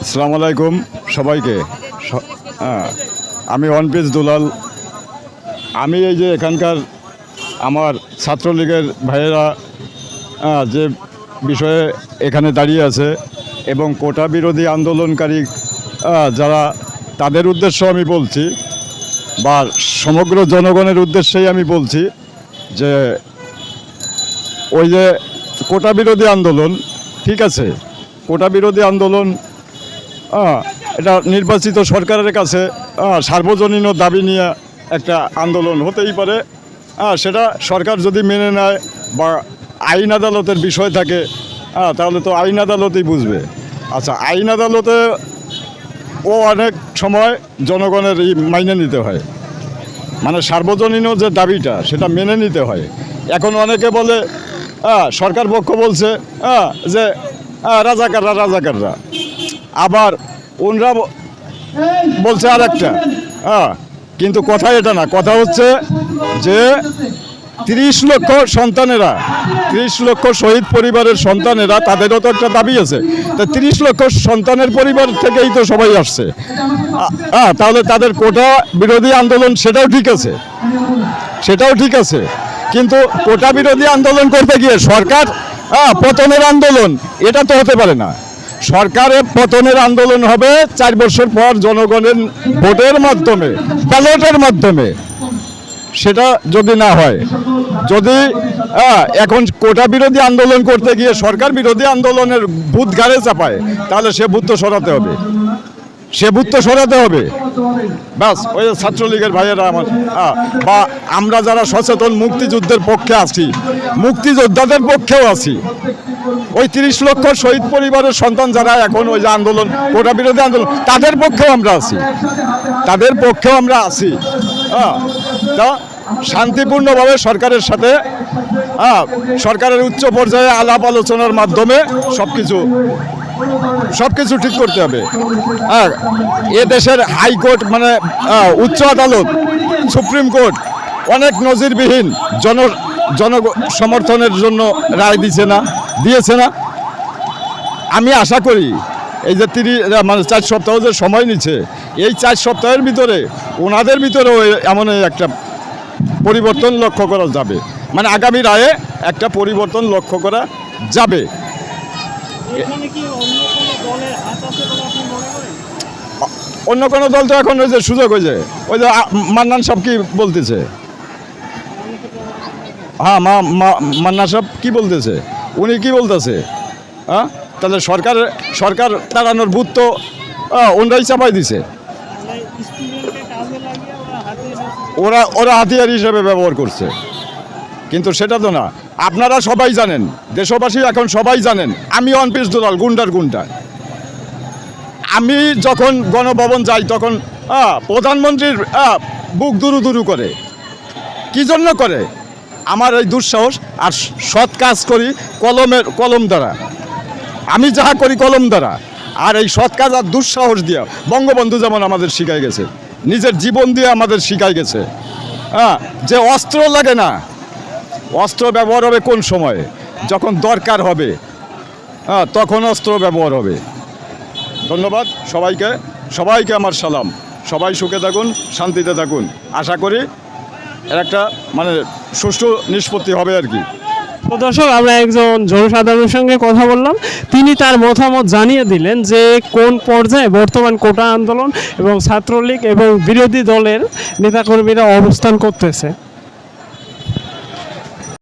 আসসালামু আলাইকুম সবাইকে। আমি ওয়ানপিস দুলাল। আমি এই যে এখানকার আমার ছাত্রলীগের ভাইয়েরা যে বিষয়ে এখানে দাঁড়িয়ে আছে এবং কোটা বিরোধী আন্দোলনকারী যারা, তাদের উদ্দেশ্য আমি বলছি বা সমগ্র জনগণের উদ্দেশ্যেই আমি বলছি যে ওই যে কোটা বিরোধী আন্দোলন, ঠিক আছে, কোটা বিরোধী আন্দোলন এটা নির্বাচিত সরকারের কাছে সার্বজনীন দাবি নিয়ে একটা আন্দোলন হতেই পারে। সেটা সরকার যদি মেনে নেয় বা আইন আদালতের বিষয় থাকে তাহলে তো আইন আদালতই বুঝবে। আচ্ছা, আইন আদালতে অনেক সময় জনগণের মাইনে নিতে হয়, মানে সার্বজনীন যে দাবিটা সেটা মেনে নিতে হয়। এখন অনেকে বলে সরকার পক্ষ বলছে যে রাজাকাররা, আবার ওনরা বলছে আর একটা। কিন্তু কথা এটা না, কথা হচ্ছে যে 30 লক্ষ সন্তানেরা, 30 লক্ষ শহীদ পরিবারের সন্তানেরা, তাদেরও তো একটা দাবি আছে। তা 30 লক্ষ সন্তানের পরিবার থেকেই তো সবাই আসছে। তাহলে তাদের কোটা বিরোধী আন্দোলন সেটাও ঠিক আছে, কিন্তু কোটা বিরোধী আন্দোলন করতে গিয়ে সরকার পতনের আন্দোলন, এটা তো হতে পারে না। সরকারের পতনের আন্দোলন হবে 4 বছর পর জনগণের ভোটের মাধ্যমে, ব্যালটের মাধ্যমে। সেটা যদি না হয়, যদি এখন কোটা বিরোধী আন্দোলন করতে গিয়ে সরকার বিরোধী আন্দোলনের ভূত ঘাড়ে চাপায়, তাহলে সে ভূত তো সরাতে হবে। ব্যাস, ওই ছাত্রলীগের ভাইয়েরা আমার বা আমরা যারা সচেতন মুক্তিযুদ্ধের পক্ষে আছি, মুক্তিযোদ্ধাদের পক্ষেও আছি, ওই 30 লক্ষ শহীদ পরিবারের সন্তান যারা এখন ওই যে আন্দোলন, কোটা বিরোধী আন্দোলন, তাদের পক্ষেও আমরা আছি। তা শান্তিপূর্ণভাবে সরকারের সাথে সরকারের উচ্চ পর্যায়ে আলাপ আলোচনার মাধ্যমে সবকিছু ঠিক করতে হবে। এ দেশের হাইকোর্ট, মানে উচ্চ আদালত, সুপ্রিম কোর্ট অনেক নজিরবিহীন সমর্থনের জন্য রায় দিয়েছে না। আমি আশা করি এই যে 4 সপ্তাহ যে সময় নিচ্ছে, এই 4 সপ্তাহের ভিতরে ওনাদের ভিতরেও এমন একটা পরিবর্তন লক্ষ্য করা যাবে, মানে আগামী রায়ে একটা পরিবর্তন লক্ষ্য করা যাবে। অন্য কোনো দল তো এখন ওই যে সুযোগ হয়েছে, ওই যে মান্নান সাহেব কি বলতেছে, মান্নান সাহেব কি বলতেছে, উনি কি বলতেছে? তাহলে সরকার তাড়ানোর ভূত তো ওনারাই চাপাই দিছে। ওরা হাতিয়ার হিসেবে ব্যবহার করছে, কিন্তু সেটা তো না। আপনারা সবাই জানেন, দেশবাসী এখন সবাই জানেন, আমি ওয়ানপিস দুলাল, গুন্ডার গুন্ডা। আমি যখন গণভবন যাই তখন প্রধানমন্ত্রীর বুক দুরু করে। কি জন্য করে? আমার এই দুঃসাহস, আর সৎ কাজ করি কলম দ্বারা। আমি যাহা করি কলম দ্বারা, আর এই সৎ কাজ আর দুঃসাহস দিয়া বঙ্গবন্ধু যেমন আমাদের শিখাই গেছে, নিজের জীবন দিয়ে আমাদের শিখাই গেছে যে অস্ত্র লাগে না, অস্ত্র ব্যবহার হবে কোন সময়ে, যখন দরকার হবে তখন অস্ত্র ব্যবহার হবে। ধন্যবাদ সবাইকে আমার সালাম। সবাই সুখে থাকুন, শান্তিতে থাকুন। আশা করি এর একটা মানে সুষ্ঠু নিষ্পত্তি হবে আর কি। তো দর্শক, আমরা একজন জনসাধারণের সঙ্গে কথা বললাম। তিনি তার মতামত জানিয়ে দিলেন যে কোন পর্যায়ে বর্তমান কোটা আন্দোলন এবং ছাত্রলীগ এবং বিরোধী দলের নেতাকর্মীরা অবস্থান করতেছে।